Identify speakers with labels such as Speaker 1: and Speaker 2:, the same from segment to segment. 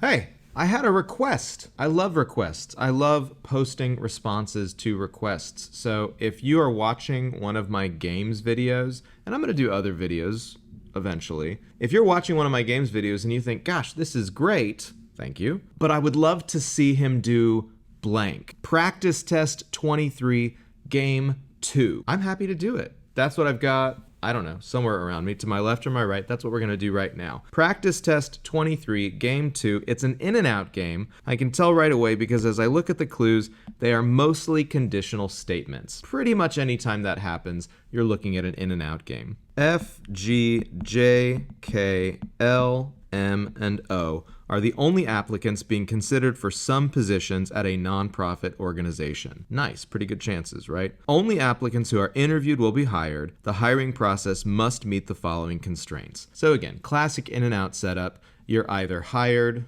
Speaker 1: Hey, I had a request. I love requests. I love posting responses to requests. So if you are watching one of my games videos, and I'm going to do other videos eventually, if you're watching one of my games videos and you think, gosh, this is great, thank you, but I would love to see him do blank. Practice test 23, game 2. I'm happy to do it. That's what I've got. I don't know, somewhere around me, to my left or my right. That's what we're going to do right now. Practice test 23, game 2. It's an in and out game. I can tell right away because as I look at the clues, they are mostly conditional statements. Pretty much anytime that happens, you're looking at an in and out game. F, G, J, K, L, M, and O are the only applicants being considered for some positions at a nonprofit organization. Nice, pretty good chances, right? Only applicants who are interviewed will be hired. The hiring process must meet the following constraints. So again, classic in and out setup. You're either hired,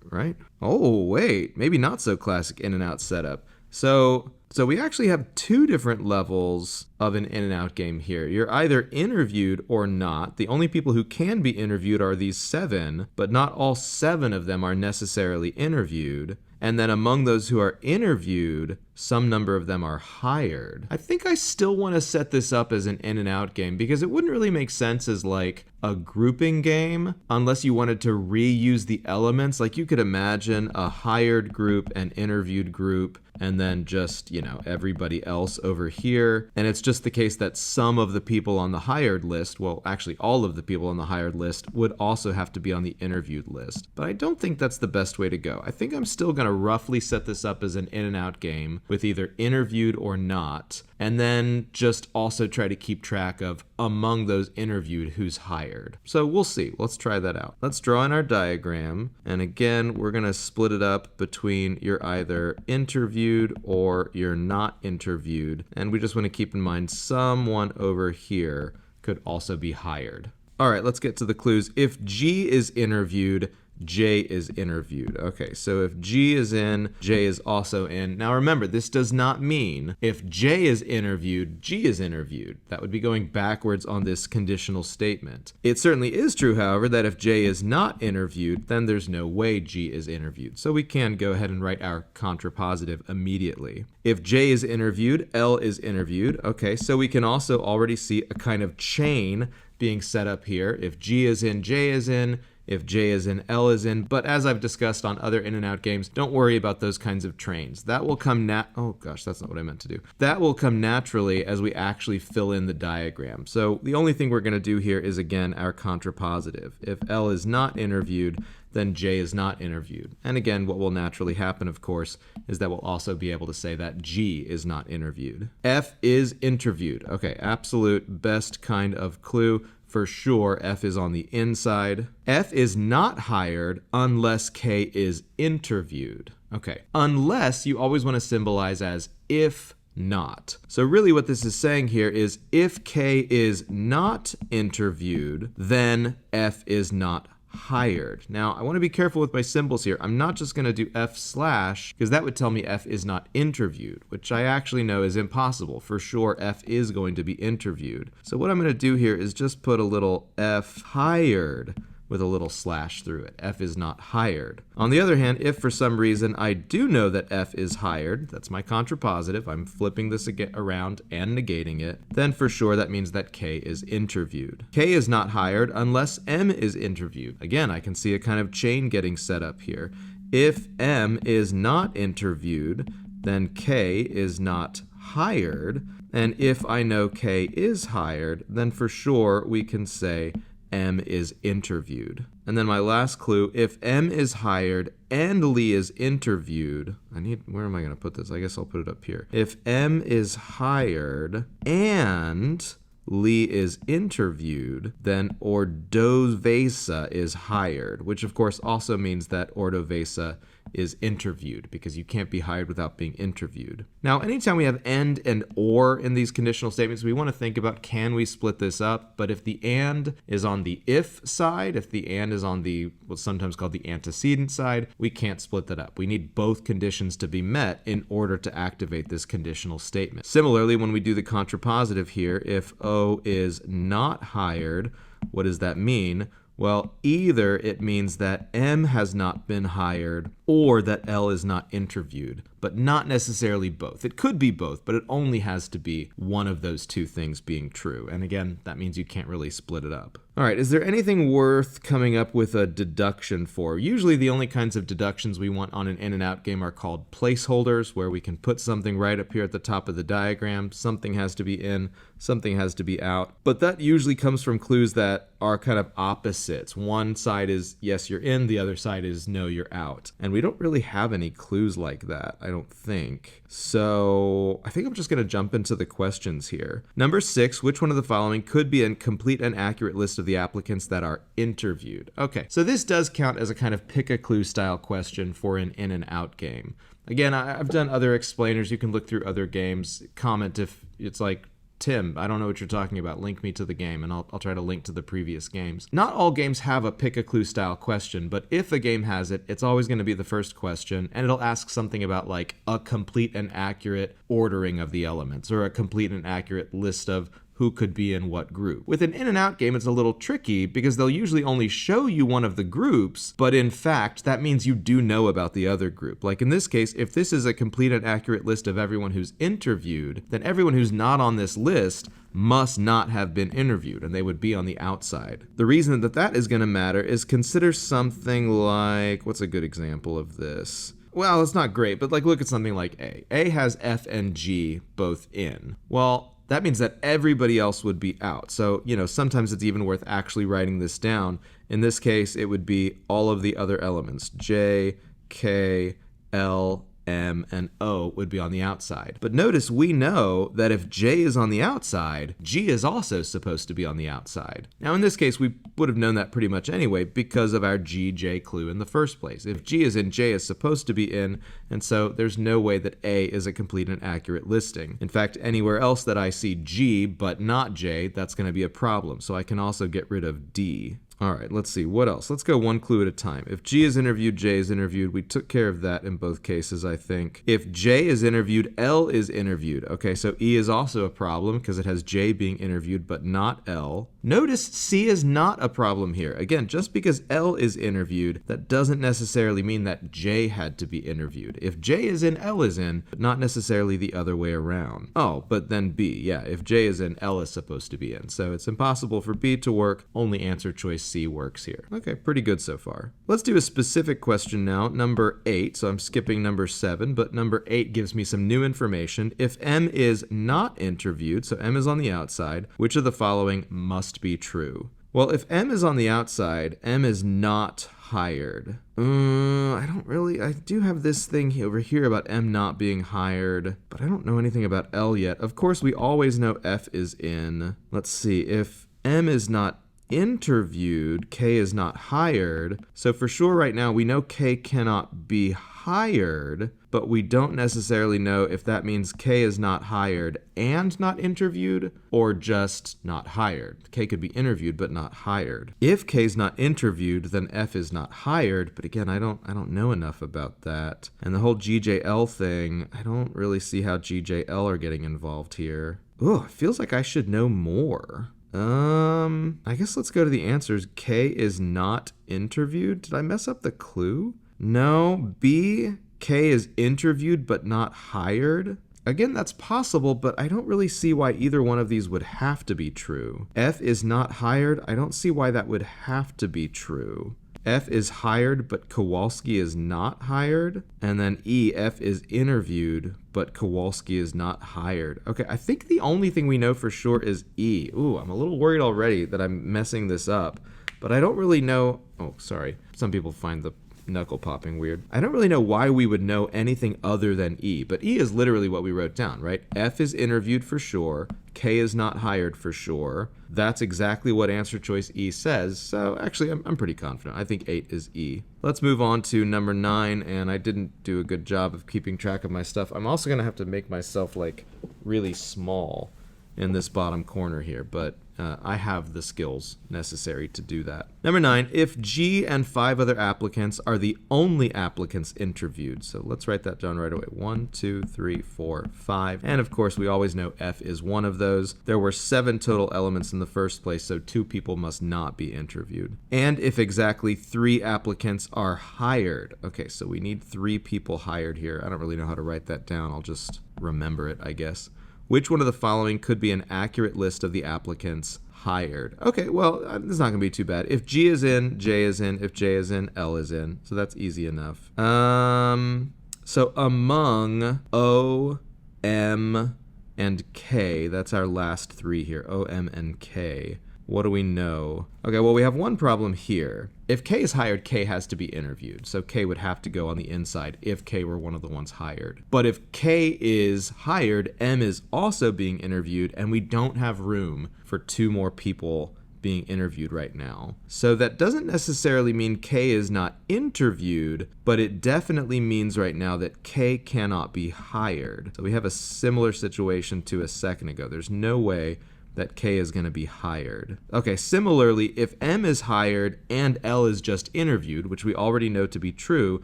Speaker 1: right? Oh, wait, maybe not so classic in and out setup. So we actually have two different levels of an in and out game here. You're either interviewed or not. The only people who can be interviewed are these 7, but not all 7 of them are necessarily interviewed. And then among those who are interviewed, some number of them are hired. I think I still want to set this up as an in and out game because it wouldn't really make sense as like a grouping game unless you wanted to reuse the elements. Like you could imagine a hired group, an interviewed group, and then just, everybody else over here. And it's just the case that some of the people on the hired list, well, actually all of the people on the hired list would also have to be on the interviewed list. But I don't think that's the best way to go. I think I'm still going to roughly set this up as an in and out game with either interviewed or not, and then just also try to keep track of among those interviewed who's hired. So we'll see. Let's try that out. Let's draw in our diagram. And again, we're going to split it up between you're either interviewed or you're not interviewed. And we just want to keep in mind someone over here could also be hired. All right, let's get to the clues. If G is interviewed, J is interviewed. Okay, so if G is in, J is also in. Now remember, this does not mean if J is interviewed, G is interviewed. That would be going backwards on this conditional statement. It certainly is true, however, that if J is not interviewed, then there's no way G is interviewed. So we can go ahead and write our contrapositive immediately. If J is interviewed, L is interviewed. Okay, so we can also already see a kind of chain being set up here. If G is in, J is in. If J is in, L is in. But as I've discussed on other in and out games, don't worry about those kinds of trains. That will come oh gosh, that's not what I meant to do. That will come naturally as we actually fill in the diagram. So the only thing we're going to do here is, again, our contrapositive. If L is not interviewed, then J is not interviewed. And again, what will naturally happen, of course, is that we'll also be able to say that G is not interviewed. F is interviewed. Okay, absolute best kind of clue. For sure, F is on the inside. F is not hired unless K is interviewed. Okay, unless you always want to symbolize as if not. So really what this is saying here is if K is not interviewed, then F is not hired. Now, I want to be careful with my symbols here. I'm not just going to do F/ because that would tell me F is not interviewed, which I actually know is impossible. For sure, F is going to be interviewed. So what I'm going to do here is just put a little F hired with a little slash through it. F is not hired. On the other hand, if for some reason I do know that F is hired, that's my contrapositive, I'm flipping this around and negating it, then for sure that means that K is interviewed. K is not hired unless M is interviewed. Again, I can see a kind of chain getting set up here. If M is not interviewed, then K is not hired. And if I know K is hired, then for sure we can say M is interviewed. And then my last clue, if M is hired and Lee is interviewed, where am I going to put this? I guess I'll put it up here. If M is hired and Lee is interviewed, then Ordovesa is hired, which of course also means that Ordovesa is interviewed because you can't be hired without being interviewed. Now, anytime we have and or in these conditional statements, we want to think about, can we split this up? But if the and is on the if side, if the and is on the what's sometimes called the antecedent side, we can't split that up. We need both conditions to be met in order to activate this conditional statement. Similarly, when we do the contrapositive here, if O is not hired, what does that mean? Well, either it means that M has not been hired or that L is not interviewed, but not necessarily both. It could be both, but it only has to be one of those two things being true. And again, that means you can't really split it up. All right, is there anything worth coming up with a deduction for? Usually the only kinds of deductions we want on an in and out game are called placeholders, where we can put something right up here at the top of the diagram. Something has to be in, something has to be out. But that usually comes from clues that are kind of opposites. One side is yes, you're in, the other side is no, you're out. And we don't really have any clues like that, I don't think. So I think I'm just going to jump into the questions here. Number 6, which one of the following could be a complete and accurate list of the applicants that are interviewed? Okay, so this does count as a kind of pick a clue style question for an in and out game. Again, I've done other explainers. You can look through other games, comment if it's like, Tim, I don't know what you're talking about. Link me to the game, and I'll try to link to the previous games. Not all games have a pick a clue style question, but if a game has it, it's always going to be the first question, and it'll ask something about like a complete and accurate ordering of the elements, or a complete and accurate list of who could be in what group. With an in and out game, it's a little tricky because they'll usually only show you one of the groups, but in fact, that means you do know about the other group. Like in this case, if this is a complete and accurate list of everyone who's interviewed, then everyone who's not on this list must not have been interviewed, and they would be on the outside. The reason that that is going to matter is consider something like, what's a good example of this? Well, it's not great, but like look at something like A. A has F and G both in. Well, that means that everybody else would be out. So, sometimes it's even worth actually writing this down. In this case, it would be all of the other elements. J, K, L, M, and O would be on the outside. But notice we know that if J is on the outside, G is also supposed to be on the outside. Now in this case, we would have known that pretty much anyway because of our GJ clue in the first place. If G is in, J is supposed to be in, and so there's no way that A is a complete and accurate listing. In fact, anywhere else that I see G but not J, that's going to be a problem. So I can also get rid of D. All right, let's see. What else? Let's go one clue at a time. If G is interviewed, J is interviewed. We took care of that in both cases, I think. If J is interviewed, L is interviewed. Okay, so E is also a problem because it has J being interviewed, but not L. Notice C is not a problem here. Again, just because L is interviewed, that doesn't necessarily mean that J had to be interviewed. If J is in, L is in, but not necessarily the other way around. Oh, but then B. Yeah, if J is in, L is supposed to be in. So it's impossible for B to work. Only answer choice C works here. Okay, pretty good so far. Let's do a specific question now, number 8. So I'm skipping number 7, but number 8 gives me some new information. If M is not interviewed, so M is on the outside, which of the following must be true? Well, if M is on the outside, M is not hired. I do have this thing over here about M not being hired, but I don't know anything about L yet. Of course, we always know F is in. Let's see, if M is not interviewed, K is not hired. So for sure right now we know K cannot be hired, but we don't necessarily know if that means K is not hired and not interviewed or just not hired. K could be interviewed but not hired. If K is not interviewed, then F is not hired, but again, I don't know enough about that. And the whole GJL thing, I don't really see how GJL are getting involved here. It feels like I should know more. I guess let's go to the answers. K is not interviewed. Did I mess up the clue? No. B, K is interviewed but not hired. Again, that's possible, but I don't really see why either one of these would have to be true. F is not hired. I don't see why that would have to be true. F is hired, but Kowalski is not hired. And then E, F is interviewed, but Kowalski is not hired. Okay, I think the only thing we know for sure is E. Ooh, I'm a little worried already that I'm messing this up, but I don't really know. Oh, sorry. Some people find the knuckle popping weird. I don't really know why we would know anything other than E, but E is literally what we wrote down, right? F is interviewed for sure. K is not hired for sure. That's exactly what answer choice E says, so actually I'm pretty confident. I think 8 is E. Let's move on to number 9, and I didn't do a good job of keeping track of my stuff. I'm also going to have to make myself like really small in this bottom corner here, but I have the skills necessary to do that. Number 9, if G and 5 other applicants are the only applicants interviewed. So let's write that down right away. 1, 2, 3, 4, 5. And of course, we always know F is one of those. There were 7 total elements in the first place, so 2 people must not be interviewed. And if exactly 3 applicants are hired. Okay, so we need 3 people hired here. I don't really know how to write that down. I'll just remember it, I guess. Which one of the following could be an accurate list of the applicants hired? Okay, well, this is not going to be too bad. If G is in, J is in. If J is in, L is in. So that's easy enough. So among O, M, and K, that's our last 3 here, O, M, and K. What do we know? Okay, well, we have one problem here. If K is hired, K has to be interviewed. So K would have to go on the inside if K were one of the ones hired. But if K is hired, M is also being interviewed, and we don't have room for 2 more people being interviewed right now. So that doesn't necessarily mean K is not interviewed, but it definitely means right now that K cannot be hired. So we have a similar situation to a second ago. There's no way that K is going to be hired. Okay, similarly, if M is hired and L is just interviewed, which we already know to be true,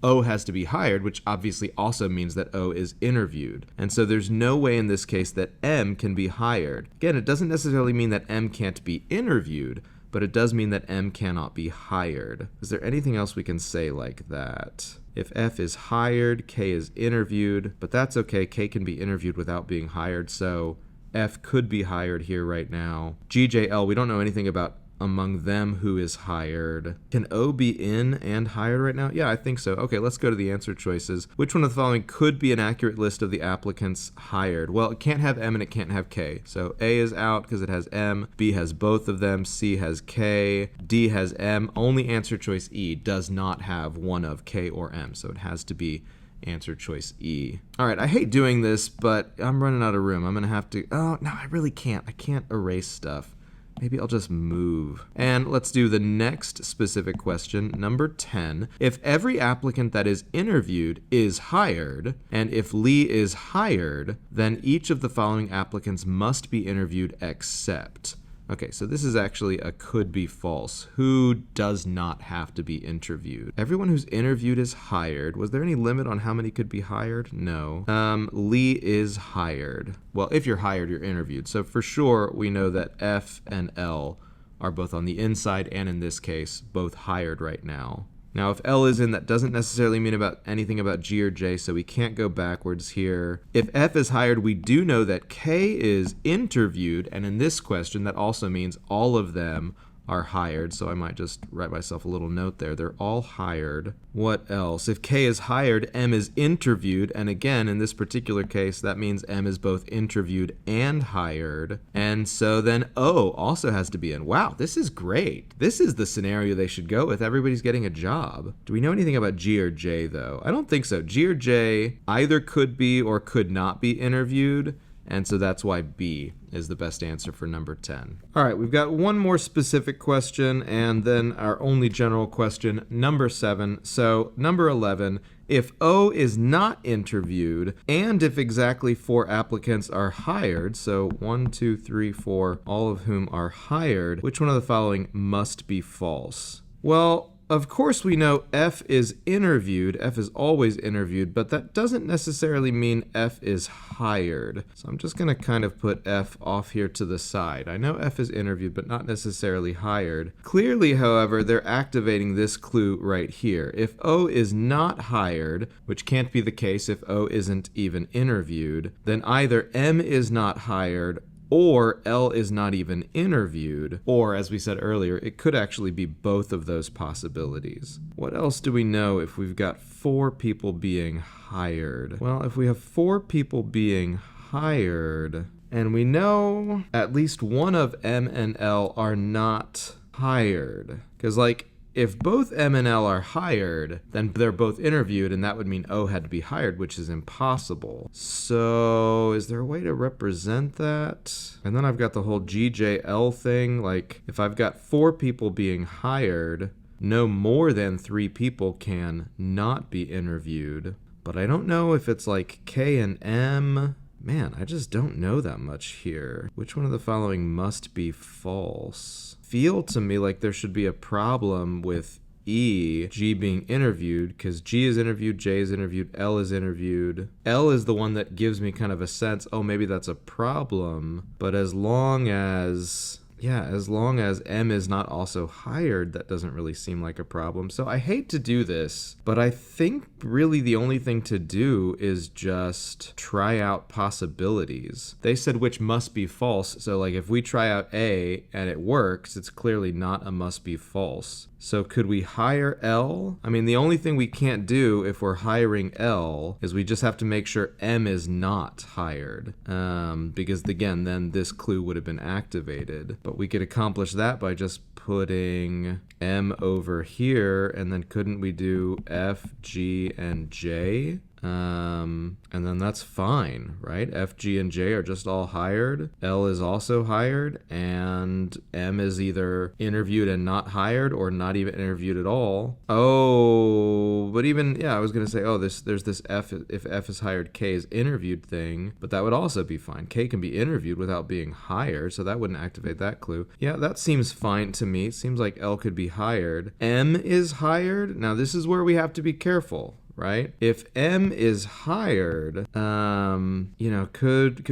Speaker 1: O has to be hired, which obviously also means that O is interviewed. And so there's no way in this case that M can be hired. Again, it doesn't necessarily mean that M can't be interviewed, but it does mean that M cannot be hired. Is there anything else we can say like that? If F is hired, K is interviewed, but that's okay. K can be interviewed without being hired, so F could be hired here right now. G, J, L, we don't know anything about among them who is hired. Can O be in and hired right now? Yeah, I think so. Okay, let's go to the answer choices. Which one of the following could be an accurate list of the applicants hired? Well, it can't have M and it can't have K. So A is out because it has M. B has both of them. C has K. D has M. Only answer choice E does not have one of K or M. So it has to be answer choice E. All right, I hate doing this, but I'm running out of room. I'm going to have to... Oh, no, I really can't. I can't erase stuff. Maybe I'll just move. And let's do the next specific question, number 10. If every applicant that is interviewed is hired, and if Lee is hired, then each of the following applicants must be interviewed except... Okay, so this is actually a could be false. Who does not have to be interviewed? Everyone who's interviewed is hired. Was there any limit on how many could be hired? No. Lee is hired. Well, if you're hired, you're interviewed. So for sure, we know that F and L are both on the inside, and in this case, both hired right now. Now, if L is in, that doesn't necessarily mean anything about G or J, so we can't go backwards here. If F is hired, we do know that K is interviewed, and in this question, that also means all of them are hired, so I might just write myself a little note there. They're all hired. What else? If K is hired, M is interviewed, and again, in this particular case, that means M is both interviewed and hired, and so then O also has to be in. Wow, this is great. This is the scenario they should go with. Everybody's getting a job. Do we know anything about G or J, though? I don't think so. G or J either could be or could not be interviewed, and so that's why B is the best answer for number 10. All right, we've got one more specific question and then our only general question, number 7. So number 11, if O is not interviewed and if exactly 4 applicants are hired, so 1, 2, 3, 4, all of whom are hired, which one of the following must be false? Well, of course we know F is interviewed. F is always interviewed, but that doesn't necessarily mean F is hired. So I'm just going to kind of put F off here to the side. I know F is interviewed, but not necessarily hired. Clearly, however, they're activating this clue right here. If O is not hired, which can't be the case if O isn't even interviewed, then either M is not hired or L is not even interviewed, or as we said earlier, it could actually be both of those possibilities. What else do we know if we've got 4 people being hired? Well, if we have 4 people being hired, and we know at least one of M and L are not hired, because if both M and L are hired, then they're both interviewed, and that would mean O had to be hired, which is impossible. So is there a way to represent that? And then I've got the whole GJL thing. If I've got 4 people being hired, no more than 3 people can not be interviewed. But I don't know if it's K and M. Man, I just don't know that much here. Which one of the following must be false? Feel to me like there should be a problem with G being interviewed, because G is interviewed, J is interviewed, L is interviewed. L is the one that gives me kind of a sense, oh, maybe that's a problem. But as long as M is not also hired, that doesn't really seem like a problem. So I hate to do this, but I think really the only thing to do is just try out possibilities. They said which must be false. So like if we try out A and it works, it's clearly not a must be false. So could we hire L? I mean, the only thing we can't do if we're hiring L is we just have to make sure M is not hired. Because again, then this clue would have been activated. But we could accomplish that by just putting M over here, and then couldn't we do F, G, and J? And then that's fine, right? F, G, and J are just all hired. L is also hired, and M is either interviewed and not hired or not even interviewed at all. Oh, but even, yeah, I was going to say, oh, there's this F, if F is hired, K is interviewed thing, but that would also be fine. K can be interviewed without being hired, so that wouldn't activate that clue. Yeah, that seems fine to me. It seems like L could be hired. M is hired. Now, this is where we have to be careful. Right? If M is hired, could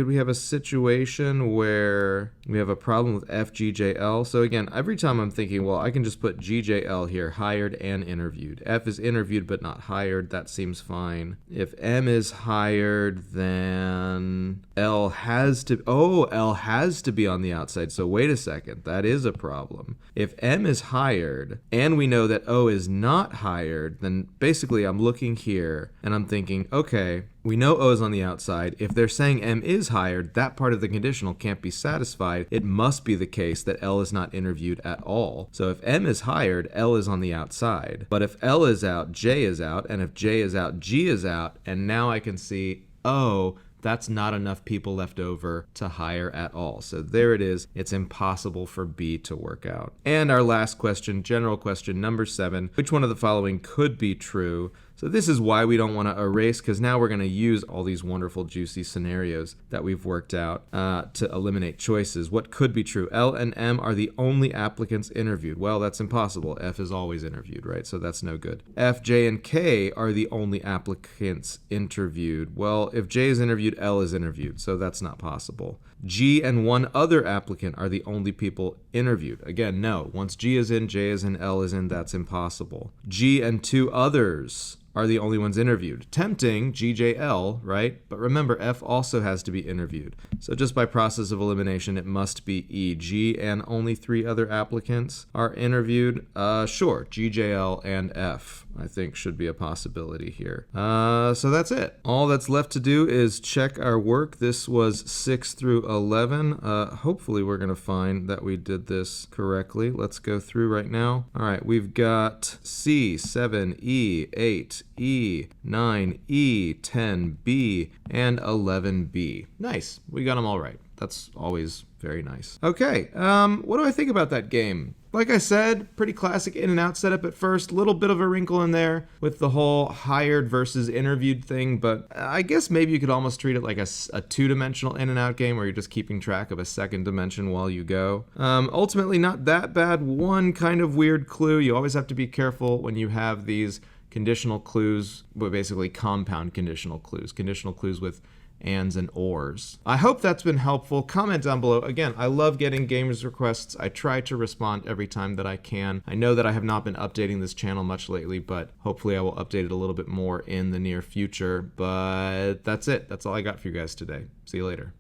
Speaker 1: we have a situation where we have a problem with F, G, J, L? So again, every time I'm thinking, well, I can just put G, J, L here, hired and interviewed. F is interviewed but not hired. That seems fine. If M is hired, then L has to be on the outside. So wait a second, that is a problem. If M is hired and we know that O is not hired, then basically I'm looking here and I'm thinking, okay, we know O is on the outside. If they're saying M is hired, that part of the conditional can't be satisfied. It must be the case that L is not interviewed at all. So if M is hired, L is on the outside. But if L is out, J is out. And if J is out, G is out. And now I can see, oh, that's not enough people left over to hire at all. So there it is. It's impossible for B to work out. And our last question, general question number 7, which one of the following could be true? So this is why we don't want to erase, because now we're going to use all these wonderful, juicy scenarios that we've worked out to eliminate choices. What could be true? L and M are the only applicants interviewed. Well, that's impossible. F is always interviewed, right? So that's no good. F, J, and K are the only applicants interviewed. Well, if J is interviewed, L is interviewed. So that's not possible. G and one other applicant are the only people interviewed. Again, no. Once G is in, J is in, L is in, that's impossible. G and 2 others are the only ones interviewed. Tempting, GJL, right? But remember, F also has to be interviewed. So just by process of elimination, it must be E. G and only 3 other applicants are interviewed. Sure, GJL and F, I think, should be a possibility here. So that's it. All that's left to do is check our work. This was 6 through 11. Hopefully we're going to find that we did this correctly. Let's go through right now. All right, we've got C, 7, E, 8, E, 9, E, 10, B, and 11B. Nice. We got them all right. That's always very nice. Okay, what do I think about that game? Like I said, pretty classic in and out setup at first. Little bit of a wrinkle in there with the whole hired versus interviewed thing, but I guess maybe you could almost treat it like a 2-dimensional in and out game where you're just keeping track of a second dimension while you go. Ultimately, not that bad. One kind of weird clue. You always have to be careful when you have these conditional clues, but basically compound conditional clues with ands and ors. I hope that's been helpful. Comment down below. Again, I love getting gamers requests. I try to respond every time that I can. I know that I have not been updating this channel much lately, but hopefully I will update it a little bit more in the near future. But that's it. That's all I got for you guys today. See you later.